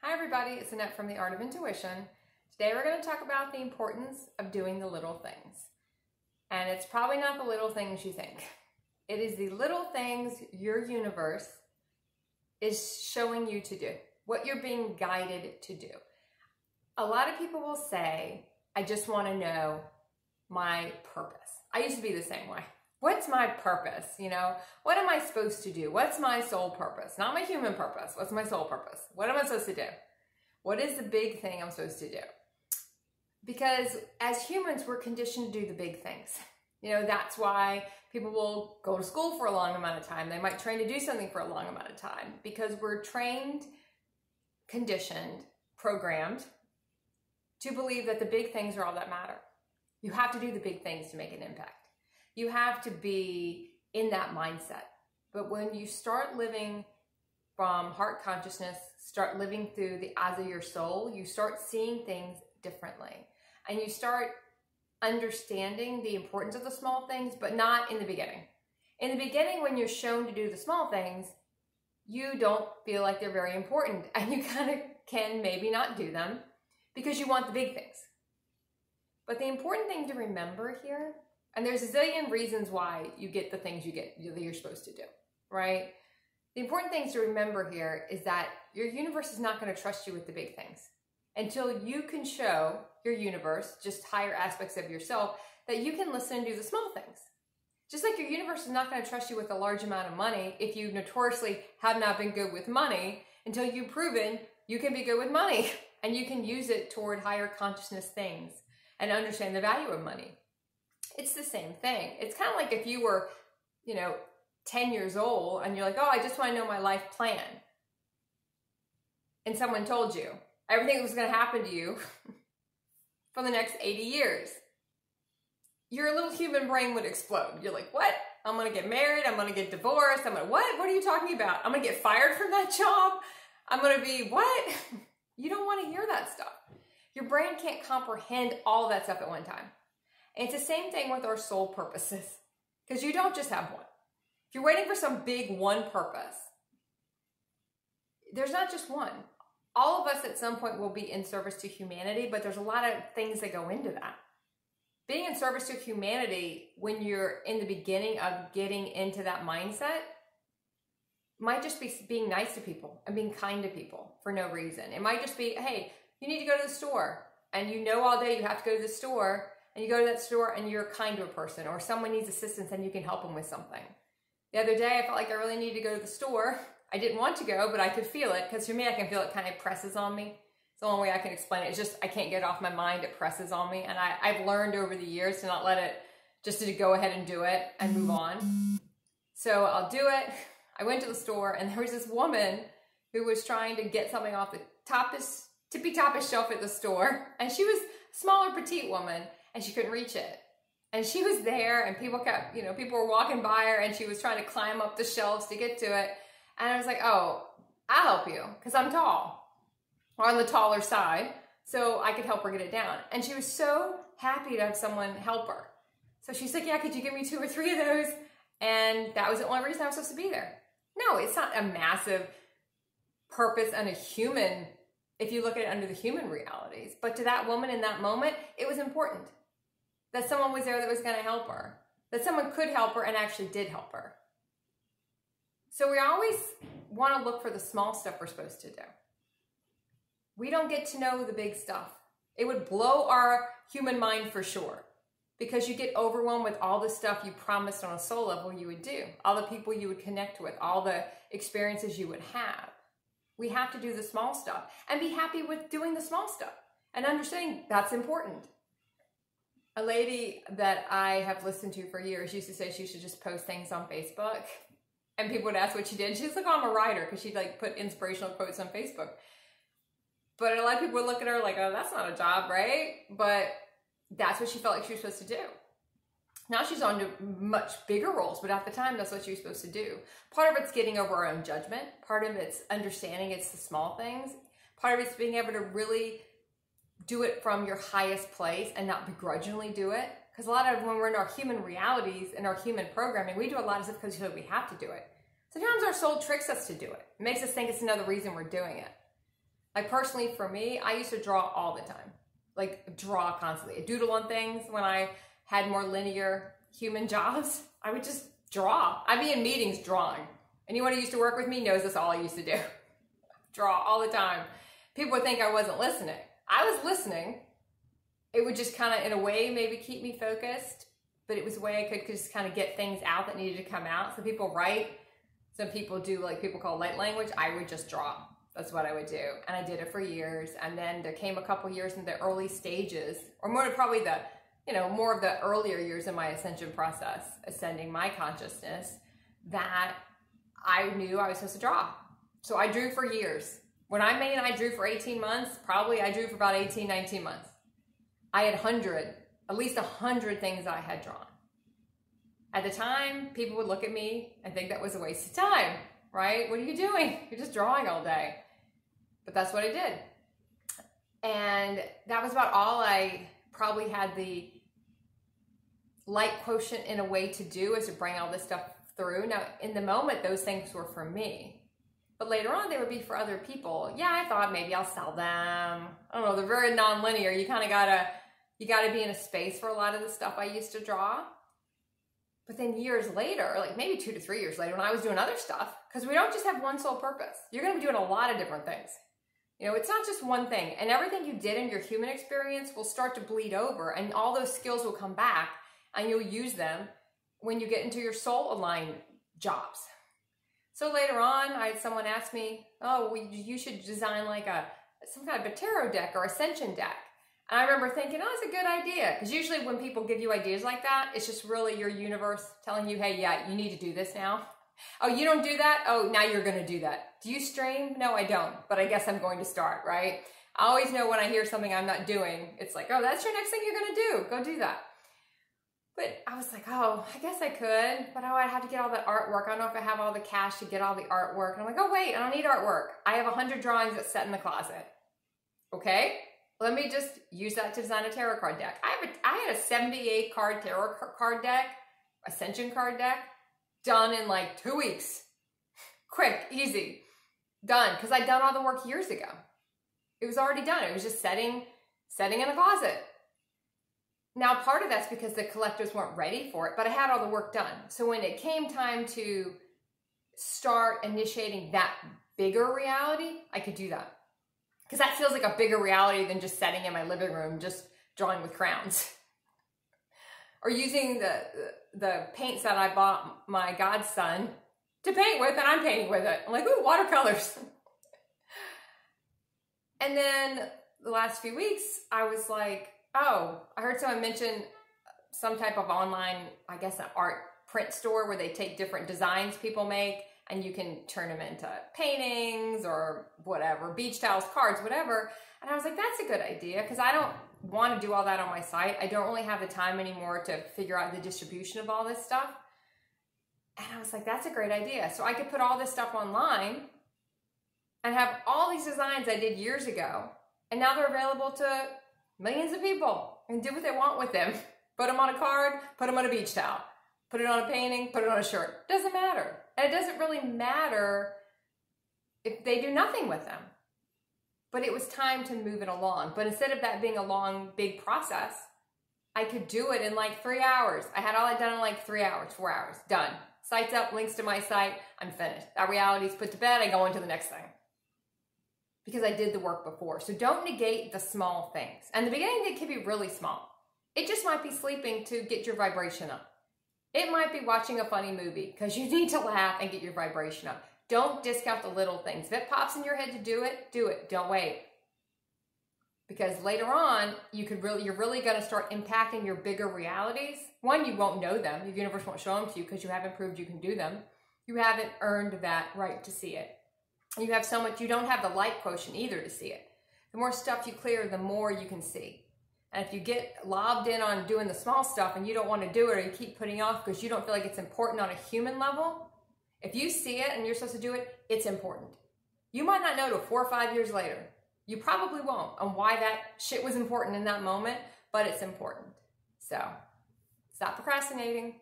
Hi everybody, it's Annette from The Art of Intuition. Today we're going to talk about the importance of doing the little things. And it's probably not the little things you think. It is the little things your universe is showing you to do, what you're being guided to do. A lot of people will say, I just want to know my purpose. I used to be the same way. What's my purpose? What am I supposed to do? What's my soul purpose? Not my human purpose. What's my soul purpose? What am I supposed to do? What is the big thing I'm supposed to do? Because as humans, we're conditioned to do the big things. That's why people will go to school for a long amount of time. They might train to do something for a long amount of time because we're trained, conditioned, programmed to believe that the big things are all that matter. You have to do the big things to make an impact. You have to be in that mindset. But when you start living from heart consciousness, start living through the eyes of your soul, you start seeing things differently. And you start understanding the importance of the small things, but not in the beginning. In the beginning, when you're shown to do the small things, you don't feel like they're very important. And you kind of can maybe not do them because you want the big things. But the important thing to remember here, and there's a zillion reasons why you get the things you get that you're supposed to do, right? The important things to remember here is that your universe is not going to trust you with the big things until you can show your universe, just higher aspects of yourself, that you can listen and do the small things. Just like your universe is not going to trust you with a large amount of money if you notoriously have not been good with money until you've proven you can be good with money and you can use it toward higher consciousness things and understand the value of money. It's the same thing. It's kind of like if you were, 10 years old and you're like, oh, I just want to know my life plan. And someone told you everything that was going to happen to you for the next 80 years. Your little human brain would explode. You're like, what? I'm going to get married. I'm going to get divorced. What? What are you talking about? I'm going to get fired from that job. I'm going to be what? You don't want to hear that stuff. Your brain can't comprehend all that stuff at one time. And it's the same thing with our soul purposes, because you don't just have one. If you're waiting for some big one purpose, there's not just one. All of us at some point will be in service to humanity, but there's a lot of things that go into that. Being in service to humanity when you're in the beginning of getting into that mindset might just be being nice to people and being kind to people for no reason. It might just be, hey, you need to go to the store, and all day you have to go to the store, and you go to that store and you're kind to a person, or someone needs assistance and you can help them with something. The other day, I felt like I really needed to go to the store. I didn't want to go, but I could feel it, because for me, I can feel it kind of presses on me. It's the only way I can explain it. It's just, I can't get it off my mind. It presses on me. And I've learned over the years to not let it, just to go ahead and do it and move on. So I'll do it. I went to the store and there was this woman who was trying to get something off the tippy-toppest shelf at the store. And she was a smaller, petite woman, and she couldn't reach it. And she was there, and people were walking by her, and she was trying to climb up the shelves to get to it. And I was like, oh, I'll help you, because I'm tall, or on the taller side, so I could help her get it down. And she was so happy to have someone help her. So she's like, yeah, could you give me 2 or 3 of those? And that was the only reason I was supposed to be there. No, it's not a massive purpose and a human, if you look at it under the human realities. But to that woman in that moment, it was important that someone was there that was going to help her, that someone could help her and actually did help her. So we always want to look for the small stuff we're supposed to do. We don't get to know the big stuff. It would blow our human mind for sure, because you get overwhelmed with all the stuff you promised on a soul level you would do, all the people you would connect with, all the experiences you would have. We have to do the small stuff and be happy with doing the small stuff and understanding that's important. A lady that I have listened to for years used to say she should just post things on Facebook, and people would ask what she did. She's like, oh, I'm a writer, because she'd put inspirational quotes on Facebook. But a lot of people would look at her like, oh, that's not a job, right? But that's what she felt like she was supposed to do. Now she's on to much bigger roles, but at the time, that's what she was supposed to do. Part of it's getting over our own judgment. Part of it's understanding it's the small things. Part of it's being able to really do it from your highest place and not begrudgingly do it. Because a lot of when we're in our human realities and our human programming, we do a lot of stuff because we feel we have to do it. Sometimes our soul tricks us to do it. It makes us think it's another reason we're doing it. Like personally for me, I used to draw all the time. Like draw constantly. I doodle on things when I had more linear human jobs. I would just draw. I'd be in meetings drawing. Anyone who used to work with me knows that's all I used to do. Draw all the time. People would think I wasn't listening. I was listening. It would just kind of, in a way, maybe keep me focused, but it was a way I could just kind of get things out that needed to come out. Some people write. Some people do, like people call light language. I would just draw. That's what I would do. And I did it for years. And then there came a couple years in the early stages, or more probably the, more of the earlier years in my ascension process, ascending my consciousness, that I knew I was supposed to draw. So I drew for years. When I drew for 18 months, probably I drew for about 18, 19 months. I had at least 100 things I had drawn. At the time, people would look at me and think that was a waste of time, right? What are you doing? You're just drawing all day. But that's what I did. And that was about all I probably had the light quotient in a way to do, is to bring all this stuff through. Now, in the moment, those things were for me. But later on, they would be for other people. Yeah, I thought maybe I'll sell them. I don't know, they're very non-linear. You kind of gotta be in a space for a lot of the stuff I used to draw. But then years later, like maybe 2 to 3 years later, when I was doing other stuff, because we don't just have one sole purpose. You're gonna be doing a lot of different things. It's not just one thing. And everything you did in your human experience will start to bleed over, and all those skills will come back, and you'll use them when you get into your soul aligned jobs. So later on, I had someone ask me, oh, well, you should design like some kind of a tarot deck or ascension deck. And I remember thinking, oh, that's a good idea. Because usually when people give you ideas like that, it's just really your universe telling you, hey, yeah, you need to do this now. Oh, you don't do that? Oh, now you're going to do that. Do you stream? No, I don't. But I guess I'm going to start, right? I always know when I hear something I'm not doing, it's like, oh, that's your next thing you're going to do. Go do that. But I was like, oh, I guess I could, but I'd have to get all that artwork. I don't know if I have all the cash to get all the artwork. And I'm like, oh, wait, I don't need artwork. I have 100 drawings that's set in the closet. Okay, let me just use that to design a tarot card deck. I had a 78 card tarot card deck, ascension card deck, done in like 2 weeks. Quick, easy, done. Because I'd done all the work years ago. It was already done. It was just setting in a closet. Now, part of that's because the collectors weren't ready for it, but I had all the work done. So when it came time to start initiating that bigger reality, I could do that. Because that feels like a bigger reality than just sitting in my living room, just drawing with crayons. Or using the paints that I bought my godson to paint with, and I'm painting with it. I'm like, ooh, watercolors. And then the last few weeks, I was like, oh, I heard someone mention some type of online, I guess, an art print store where they take different designs people make and you can turn them into paintings or whatever, beach towels, cards, whatever. And I was like, that's a good idea, because I don't want to do all that on my site. I don't really have the time anymore to figure out the distribution of all this stuff. And I was like, that's a great idea. So I could put all this stuff online and have all these designs I did years ago. And now they're available to millions of people and do what they want with them. Put them on a card, put them on a beach towel, put it on a painting, put it on a shirt. Doesn't matter. And it doesn't really matter if they do nothing with them. But it was time to move it along. But instead of that being a long, big process, I could do it in like 3 hours. I had all that done in like 3 hours, 4 hours, done. Site's up, links to my site, I'm finished. That reality's put to bed, I go on to the next thing. Because I did the work before. So don't negate the small things. And the beginning, they can be really small. It just might be sleeping to get your vibration up. It might be watching a funny movie because you need to laugh and get your vibration up. Don't discount the little things. If it pops in your head to do it, do it. Don't wait. Because later on, you're really going to start impacting your bigger realities. One, you won't know them. The universe won't show them to you because you haven't proved you can do them. You haven't earned that right to see it. You have so much, you don't have the light quotient either to see it. The more stuff you clear, the more you can see. And if you get lobbed in on doing the small stuff and you don't want to do it, or you keep putting off because you don't feel like it's important on a human level, if you see it and you're supposed to do it, it's important. You might not know till 4 or 5 years later. You probably won't on why that shit was important in that moment, but it's important. So stop procrastinating.